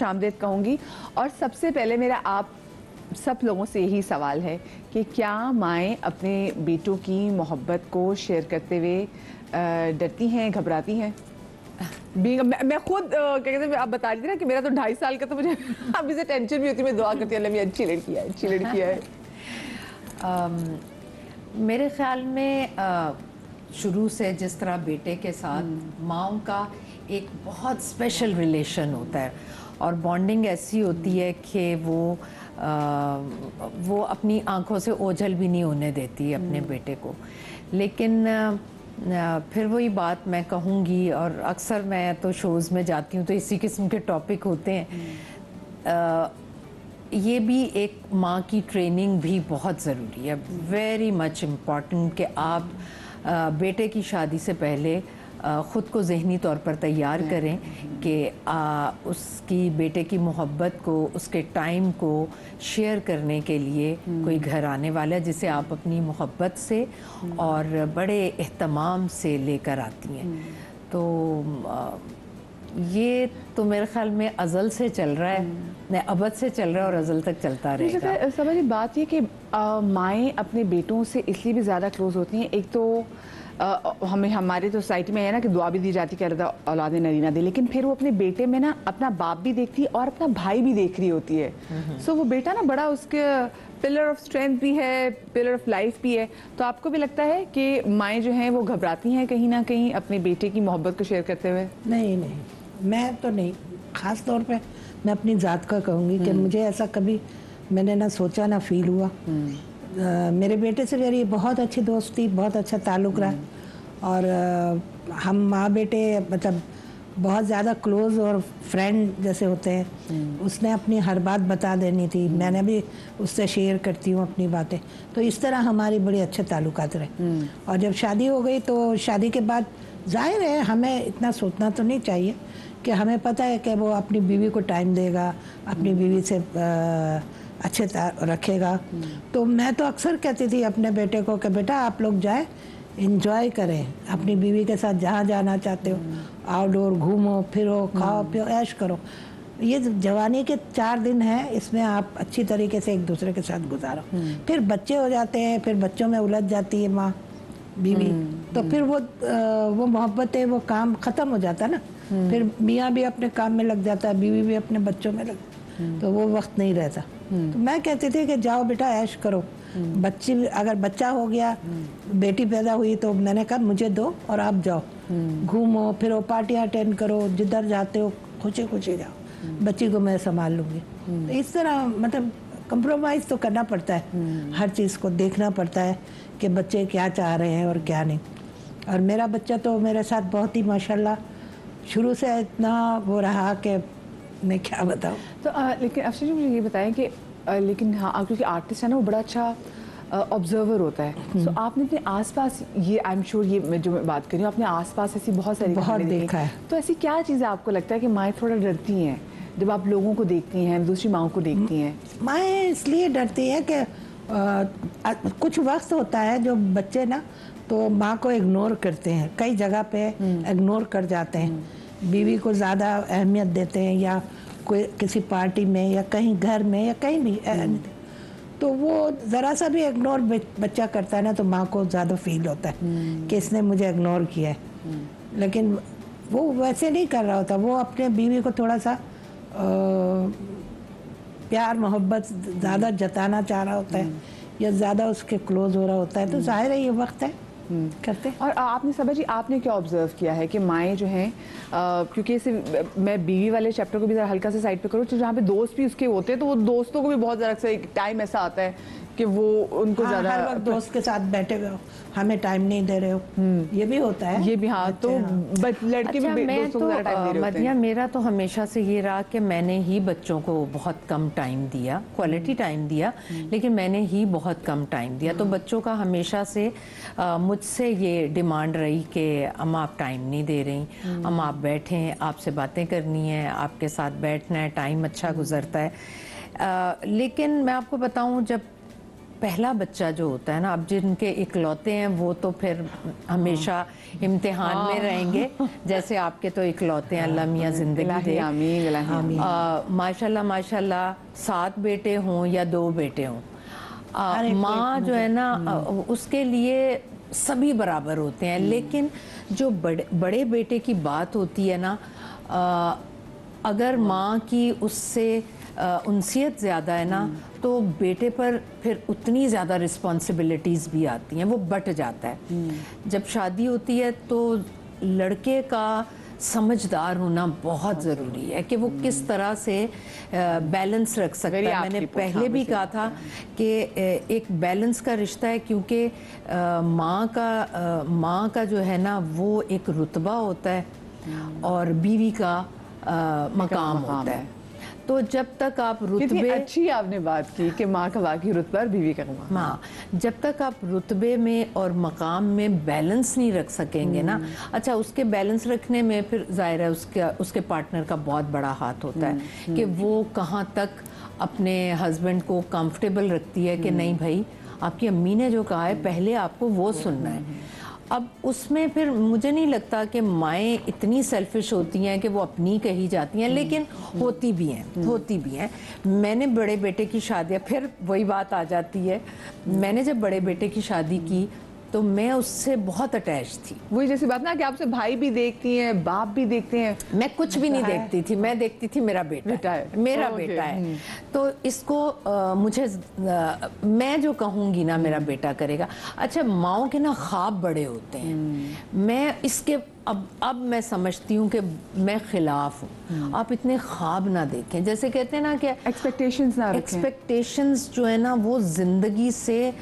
खुशामदीद कहूँगी। और सबसे पहले मेरा आप सब लोगों से यही सवाल है कि क्या माएँ अपने बेटों की मोहब्बत को शेयर करते हुए डरती हैं, घबराती हैं? मैं खुद क्या कहते हैं, आप बता रही थी ना कि मेरा तो 2.5 साल का, तो मुझे अभी से टेंशन भी होती है। मैं दुआ करती हूँ अल्लाह मेरी अच्छी लड़की है, अच्छी लड़की है। मेरे ख्याल में शुरू से जिस तरह बेटे के साथ माँओं का एक बहुत स्पेशल रिलेशन होता है और बॉन्डिंग ऐसी होती है कि वो अपनी आंखों से ओझल भी नहीं होने देती अपने बेटे को। लेकिन फिर वही बात मैं कहूँगी, और अक्सर मैं तो शोज़ में जाती हूँ तो इसी किस्म के टॉपिक होते हैं। ये भी एक माँ की ट्रेनिंग भी बहुत ज़रूरी है, वेरी मच इम्पॉर्टेंट, कि आप बेटे की शादी से पहले ख़ुद को ज़हनी तौर पर तैयार करें कि उसकी बेटे की मोहब्बत को, उसके टाइम को शेयर करने के लिए कोई घर आने वाला है जिसे आप अपनी मोहब्बत से और बड़े एहतमाम से लेकर आती हैं। तो ये तो मेरे ख्याल में अज़ल से चल रहा है, नहीं अबद से चल रहा है और अज़ल तक चलता रहेगा। समझिए बात ये कि माएँ अपने बेटों से इसलिए भी ज़्यादा क्लोज होती हैं। एक तो हमें हमारे तो सोसाइटी में है ना कि दुआ भी दी जाती है कि अल्लाह औलाद नरीना दे, लेकिन फिर वो अपने बेटे में ना अपना बाप भी देखती है और अपना भाई भी देख रही होती है। सो वो बेटा ना बड़ा उसके पिलर ऑफ स्ट्रेंथ भी है, पिलर ऑफ लाइफ भी है। तो आपको भी लगता है कि माएँ जो हैं वो घबराती हैं कहीं ना कहीं अपने बेटे की मोहब्बत को शेयर करते हुए? नहीं नहीं, मैं तो नहीं, ख़ास तौर पे मैं अपनी ज़ात का कहूँगी कि मुझे ऐसा कभी मैंने ना सोचा ना फील हुआ। मेरे बेटे से मेरी बहुत अच्छी दोस्ती, बहुत अच्छा ताल्लुक़ रहा, और हम माँ बेटे मतलब बहुत ज़्यादा क्लोज़ और फ्रेंड जैसे होते हैं। उसने अपनी हर बात बता देनी थी, मैंने भी उससे शेयर करती हूँ अपनी बातें। तो इस तरह हमारी बड़े अच्छे ताल्लुकात रहे। और जब शादी हो गई तो शादी के बाद जाहिर है हमें इतना सोचना तो नहीं चाहिए कि हमें पता है कि वो अपनी बीवी को टाइम देगा, अपनी बीवी से अच्छे रखेगा। तो मैं तो अक्सर कहती थी अपने बेटे को कि बेटा आप लोग जाए, इंजॉय करें अपनी बीवी के साथ, जहाँ जाना चाहते हो, आउटडोर घूमो फिरो, खाओ पियो, ऐश करो। ये जवानी के 4 दिन हैं, इसमें आप अच्छी तरीके से एक दूसरे के साथ गुजारो। फिर बच्चे हो जाते हैं, फिर बच्चों में उलझ जाती है माँ बीवी, तो फिर वो मोहब्बतें, वो काम ख़त्म हो जाता है ना। फिर मियाँ भी अपने काम में लग जाता है, बीवी भी अपने बच्चों में तो वो वक्त नहीं रहता। तो मैं कहती थी कि जाओ बेटा ऐश करो। बच्ची अगर बच्चा हो गया, बेटी पैदा हुई, तो मैंने कहा मुझे दो और आप जाओ, घूमो फिरो, पार्टियाँ अटेंड करो, जिधर जाते हो खुशी खुशी जाओ, बच्ची को मैं संभाल लूँगी। तो इस तरह मतलब कंप्रोमाइज़ तो करना पड़ता है, हर चीज़ को देखना पड़ता है कि बच्चे क्या चाह रहे हैं और क्या नहीं। और मेरा बच्चा तो मेरे साथ बहुत ही माशाल्लाह शुरू से इतना वो रहा कि मैं क्या बताऊँ। तो लेकिन अफसर जी मुझे ये बताएं कि लेकिन हाँ, क्योंकि आर्टिस्ट है ना वो बड़ा अच्छा ऑब्जर्वर होता है। सो आपने अपने आसपास, ये आई एम श्योर, ये जो मैं बात कर रही हूँ, अपने आसपास ऐसी बहुत सारी बहुत देखा है। तो ऐसी क्या चीज़ें आपको लगता है कि माएँ थोड़ा डरती हैं जब आप लोगों को देखती हैं, दूसरी माओं को देखती हैं? माएँ इसलिए डरती हैं कि कुछ वक्त होता है जो बच्चे ना तो माँ को इग्नोर करते हैं, कई जगह पे इग्नोर कर जाते हैं, बीवी को ज़्यादा अहमियत देते हैं, या कोई किसी पार्टी में या कहीं घर में या कहीं भी, तो वो ज़रा सा भी इग्नोर बच्चा करता है ना तो माँ को ज़्यादा फील होता है कि इसने मुझे इग्नोर किया है। लेकिन वो वैसे नहीं कर रहा होता, वो अपने बीवी को थोड़ा सा प्यार मोहब्बत ज़्यादा जताना चाह रहा होता है या ज़्यादा उसके क्लोज हो रहा होता है, तो जाहिर है ये वक्त है करते। और आपने सबा जी, आपने क्या ऑब्जर्व किया है कि माएँ जो हैं, क्योंकि इसे मैं बीवी वाले चैप्टर को भी ज़रा हल्का सा साइड पे करूँ, तो जहाँ पे दोस्त भी उसके होते हैं तो वो दोस्तों को भी बहुत ज़रा एक टाइम ऐसा आता है कि वो उनको ज़्यादा हर वक्त दोस्त के साथ बैठे हुए हो, हमें टाइम नहीं दे रहे हो, ये भी होता है। ये भी हाँ, तो लड़के भी दोस्तों को ज़्यादा टाइम दे रहे होते हैं। मेरा तो हमेशा से ये रहा कि मैंने ही बच्चों को बहुत कम टाइम दिया, क्वालिटी टाइम दिया, लेकिन मैंने ही बहुत कम टाइम दिया। तो बच्चों का हमेशा से मुझसे ये डिमांड रही कि अम्मा आप टाइम नहीं दे रही, अम्मा आप बैठें, आपसे बातें करनी है, आपके साथ बैठना है, टाइम अच्छा गुजरता है। लेकिन मैं आपको बताऊं, जब पहला बच्चा जो होता है ना, अब जिनके इकलौते हैं वो तो फिर हमेशा इम्तिहान में रहेंगे, जैसे आपके तो इकलौते हैं, अल्लाह मियाँ जिंदगी दे। माशाल्लाह माशाल्लाह 7 बेटे हों या 2 बेटे हों, माँ जो है ना उसके लिए सभी बराबर होते हैं। लेकिन जो बड़े बेटे की बात होती है ना, अगर माँ की उससे उनसियत ज़्यादा है ना, तो बेटे पर फिर उतनी ज़्यादा रिस्पॉन्सिबिलिटीज़ भी आती हैं, वो बट जाता है। जब शादी होती है तो लड़के का समझदार होना बहुत ज़रूरी है कि वो किस तरह से बैलेंस रख सकता है। मैंने पहले भी कहा था कि एक बैलेंस का रिश्ता है, क्योंकि माँ का जो है ना वो एक रुतबा होता है और बीवी का मकाम होता है। तो जब तक आप रुतबे, अच्छी आपने बात की कि माँ का वाकई रुतबा और बीवी का मकाम, हाँ, जब तक आप रुतबे में और मकाम में बैलेंस नहीं रख सकेंगे ना, अच्छा उसके बैलेंस रखने में फिर जाहिर है उसके पार्टनर का बहुत बड़ा हाथ होता है कि वो कहाँ तक अपने हस्बैंड को कंफर्टेबल रखती है कि नहीं भाई आपकी अम्मी ने जो कहा है पहले आपको वो सुनना है। अब उसमें फिर मुझे नहीं लगता कि माएँ इतनी सेल्फिश होती हैं कि वो अपनी कही जाती हैं, लेकिन होती भी हैं। मैंने बड़े बेटे की शादी, फिर वही बात आ जाती है, मैंने जब बड़े बेटे की शादी की तो मैं उससे बहुत अटैच थी। वही जैसी बात ना कि आपसे भाई भी देखती हैं, बाप भी देखते हैं। मैं कुछ भी नहीं देखती थी, मैं देखती थी मेरा बेटा है, मेरा बेटा है। तो इसको मैं जो कहूँगी ना मेरा बेटा करेगा। अच्छा, माँओं के ना ख्वाब बड़े होते हैं। मैं इसके अब मैं समझती हूँ कि मैं खिलाफ हूँ। आप इतने ख्वाब ना देखें, जैसे कहते हैं ना कि एक्सपेक्टेशंस ना रखें। एक्सपेक्टेशंस जो है ना वो ज़िंदगी से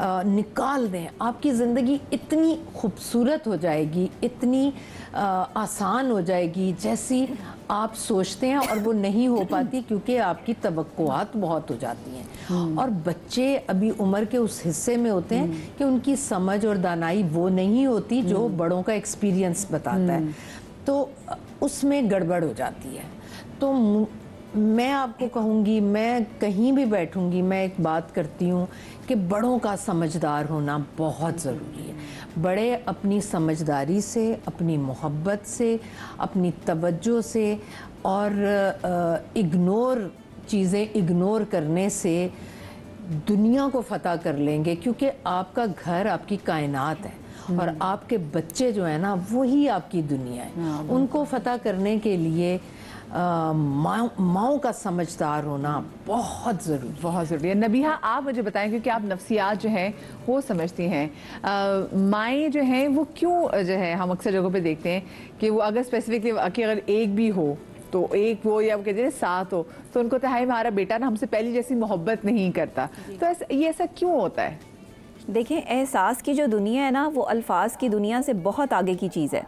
निकाल दें। आपकी ज़िंदगी इतनी खूबसूरत हो जाएगी, इतनी आसान हो जाएगी जैसी आप सोचते हैं, और वो नहीं हो पाती क्योंकि आपकी तवक्कुआत बहुत हो जाती हैं। और बच्चे अभी उम्र के उस हिस्से में होते हैं कि उनकी समझ और दानाई वो नहीं होती जो बड़ों का एक्सपीरियंस बताता है, तो उसमें गड़बड़ हो जाती है। तो मैं आपको कहूँगी, मैं कहीं भी बैठूँगी, मैं एक बात करती हूँ कि बड़ों का समझदार होना बहुत ज़रूरी है। बड़े अपनी समझदारी से, अपनी मोहब्बत से, अपनी तवज्जो से और चीज़ें इग्नोर करने से दुनिया को फतह कर लेंगे, क्योंकि आपका घर आपकी कायनात है और आपके बच्चे जो है ना वही आपकी दुनिया है। उनको फतह करने के लिए माँओं का समझदार होना बहुत ज़रूरी है। नबीहा, आप मुझे बताएं, क्योंकि आप नफ्सियात जो हैं वो समझती हैं, माएँ जो हैं वो क्यों जो है, हम अक्सर जगहों पे देखते हैं कि वो अगर स्पेसिफिकली कि अगर एक भी हो तो एक वो, या वो कहते हैं 7 हो, तो उनको तो है हमारा बेटा ना हमसे पहली जैसी मोहब्बत नहीं करता। तो ये ऐसा क्यों होता है? देखें, एहसास की जो दुनिया है ना वो अल्फाज की दुनिया से बहुत आगे की चीज़ है,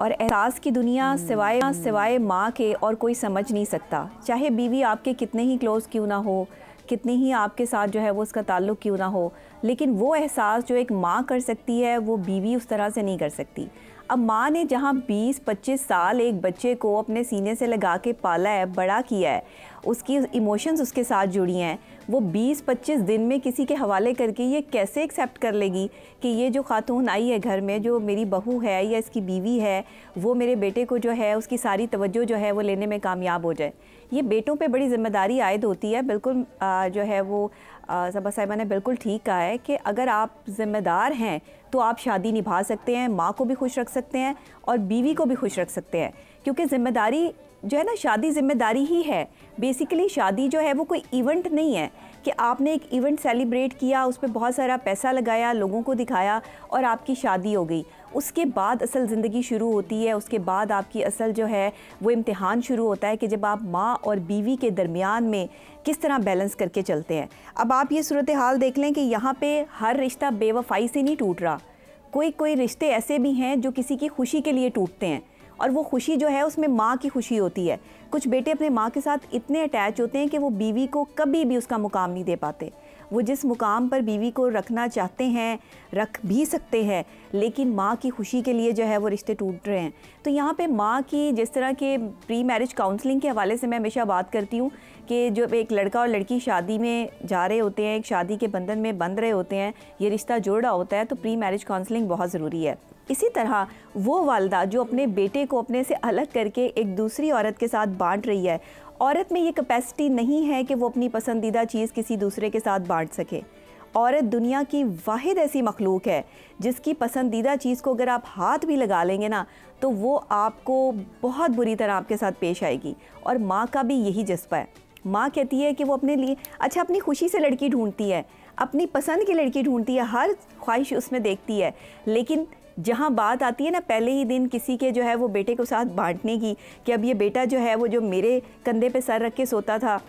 और एहसास की दुनिया सिवाय माँ के और कोई समझ नहीं सकता। चाहे बीवी आपके कितने ही क्लोज़ क्यों ना हो, कितने ही आपके साथ जो है वो उसका ताल्लुक़ क्यों ना हो, लेकिन वो एहसास जो एक माँ कर सकती है वो बीवी उस तरह से नहीं कर सकती। अब माँ ने जहाँ 20-25 साल एक बच्चे को अपने सीने से लगा के पाला है, बड़ा किया है, उसकी इमोशंस उसके साथ जुड़ी हैं, वो 20-25 दिन में किसी के हवाले करके ये कैसे एक्सेप्ट कर लेगी कि ये जो खातून आई है घर में, जो मेरी बहू है या इसकी बीवी है, वो मेरे बेटे को जो है उसकी सारी तवज्जो जो है वो लेने में कामयाब हो जाए। ये बेटों पे बड़ी ज़िम्मेदारी आयद होती है। बिल्कुल जो है वो सबा साहिबा ने बिल्कुल ठीक कहा है कि अगर आप ज़िम्मेदार हैं तो आप शादी निभा सकते हैं, माँ को भी खुश रख सकते हैं और बीवी को भी खुश रख सकते हैं, क्योंकि ज़िम्मेदारी जो है ना, शादी ज़िम्मेदारी ही है। बेसिकली शादी जो है वो कोई इवेंट नहीं है कि आपने एक इवेंट सेलिब्रेट किया, उस पर बहुत सारा पैसा लगाया, लोगों को दिखाया और आपकी शादी हो गई। उसके बाद असल ज़िंदगी शुरू होती है, उसके बाद आपकी असल जो है वो इम्तिहान शुरू होता है कि जब आप माँ और बीवी के दरमियान में किस तरह बैलेंस करके चलते हैं। अब आप ये सूरत हाल देख लें कि यहाँ पे हर रिश्ता बेवफाई से नहीं टूट रहा, कोई रिश्ते ऐसे भी हैं जो किसी की खुशी के लिए टूटते हैं, और वो खुशी जो है उसमें माँ की खुशी होती है। कुछ बेटे अपने माँ के साथ इतने अटैच होते हैं कि वो बीवी को कभी भी उसका मुकाम नहीं दे पाते, वो जिस मुकाम पर बीवी को रखना चाहते हैं रख भी सकते हैं, लेकिन माँ की खुशी के लिए जो है वो रिश्ते टूट रहे हैं। तो यहाँ पे माँ की, जिस तरह के प्री मैरिज काउंसलिंग के हवाले से मैं हमेशा बात करती हूँ कि जो एक लड़का और लड़की शादी में जा रहे होते हैं, एक शादी के बंधन में बंध रहे होते हैं, ये रिश्ता जोड़ रहा होता है, तो प्री मैरिज काउंसलिंग बहुत ज़रूरी है। इसी तरह वो वालदा जो अपने बेटे को अपने से अलग करके एक दूसरी औरत के साथ बांट रही है, औरत में ये कैपेसिटी नहीं है कि वो अपनी पसंदीदा चीज़ किसी दूसरे के साथ बांट सके। औरत दुनिया की वाहिद ऐसी मखलूक है जिसकी पसंदीदा चीज़ को अगर आप हाथ भी लगा लेंगे ना, तो वो आपको बहुत बुरी तरह आपके साथ पेश आएगी। और माँ का भी यही जज्बा है। माँ कहती है कि वो अपने लिए अच्छा अपनी खुशी से लड़की ढूंढती है, अपनी पसंद की लड़की ढूंढती है, हर ख्वाहिश उसमें देखती है, लेकिन जहाँ बात आती है ना पहले ही दिन किसी के जो है वो बेटे को साथ बांटने की, कि अब ये बेटा जो है वो जो मेरे कंधे पे सर रख के सोता था,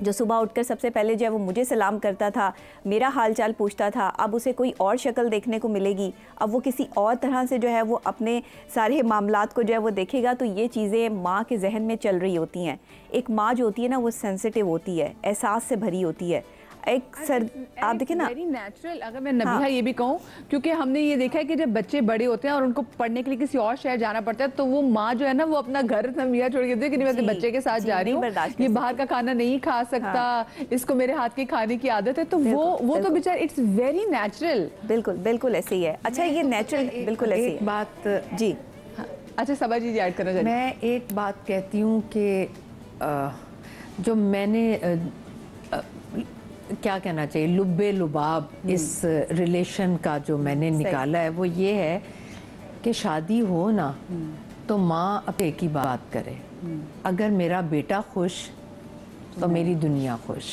जो सुबह उठकर सबसे पहले जो है वो मुझे सलाम करता था, मेरा हाल चाल पूछता था, अब उसे कोई और शक्ल देखने को मिलेगी, अब वो किसी और तरह से जो है वो अपने सारे मामलात को जो है वो देखेगा। तो ये चीज़ें माँ के जहन में चल रही होती हैं। एक माँ जो होती है ना वो सेंसिटिव होती है, एहसास से भरी होती है। एक सर आप देखिए ना, वेरी नेचुरल। अगर मैं नबीहा ये भी कहूँ, क्योंकि हमने ये देखा है कि जब बच्चे बड़े होते हैं और उनको पढ़ने के लिए किसी और शहर जाना पड़ता है, तो वो माँ जो है ना वो अपना घर नबीहा छोड़ के देती है कि नहीं, मैं बच्चे के साथ जा रही हूँ, ये बाहर का खाना नहीं खा सकता, इसको मेरे हाथ के खाने की आदत है। तो वो तो बेचारा, इट्स वेरी नेचुरल। बिल्कुल बिल्कुल ऐसे ही है। अच्छा ये नेचुरल बिल्कुल ऐसे ही है। बात जी अच्छा सबा जी ऐड करना चाहिए। मैं एक बात कहती हूँ कि जो मैंने क्या कहना चाहिए, लुब्बे लुबाब इस रिलेशन का जो मैंने निकाला है वो ये है कि शादी हो ना तो माँ अब एक ही बात करे, अगर मेरा बेटा खुश तो मेरी दुनिया खुश।